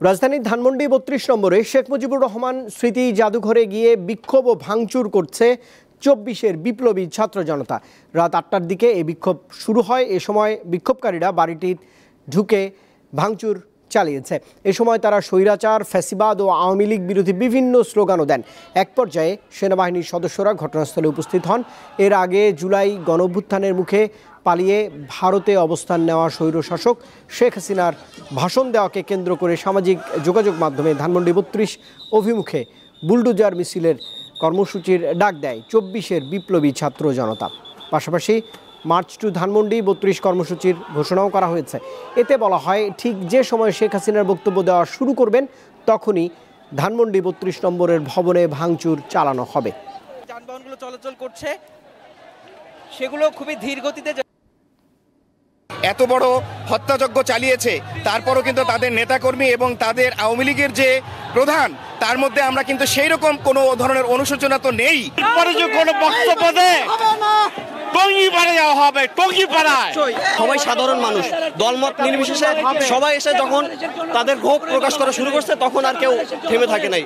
রাজধানীর ধানমন্ডি ৩২ নম্বরে শেখ মুজিবুর রহমান স্মৃতি জাদুঘরে গিয়ে বিক্ষোভ ও ভাঙচুর করছে ২৪-এর বিপ্লবী ছাত্র জনতা। রাত ৮টার দিকে এই বিক্ষোভ শুরু হয়। এ সময় বিক্ষোভকারীরা বাড়িটির ঢুকে ভাঙচুর চালিয়েছে। এ সময় তারা স্বৈরাচার, ফ্যাসিবাদ ও আওয়ামী লীগ বিরোধী বিভিন্ন স্লোগানও দেন। এক পর্যায়ে সেনাবাহিনীর সদস্যরা ঘটনাস্থলে উপস্থিত হন। এর আগে জুলাই গণঅভ্যুত্থানের মুখে পালিয়ে ভারতে অবস্থান নেওয়া স্বৈরশাসক শেখ হাসিনার ভাষণ দেওয়াকে কেন্দ্র করে সামাজিক যোগাযোগ মাধ্যমে ধানমন্ডি ৩২ অভিমুখে বুলডোজার মিছিলের কর্মসূচির ডাক দেয় ২৪-এর বিপ্লবী ছাত্র জনতা। পাশাপাশি মার্চ টু ধানমন্ডি ৩২ কর্মসূচির ঘোষণাও করা হয়েছে। এতে বলা হয়, ঠিক যে সময় শেখ হাসিনার বক্তব্য দেওয়া শুরু করবেন তখনই ধানমন্ডি ৩২ নম্বরের ভবনে ভাঙচুর চালানো হবে। যানবাহনগুলো চলাচল করছে, সেগুলো খুবই ধীর গতিতে। এত বড় হত্যাযজ্ঞ চালিয়েছে, তারপরও কিন্তু তাদের নেতাকর্মী এবং তাদের আওয়ামী লীগের যে প্রধান, তার মধ্যে আমরা কিন্তু সেই রকম কোনো ধরনের অনুশোচনা তো নেই। কোনো বক্তব্য দেয় সবাই সাধারণ মানুষ, দলমত নির্বিশেষে সবাই এসে যখন তাদের ক্ষোভ প্রকাশ করা শুরু করছে তখন আর কেউ থেমে থাকে নাই।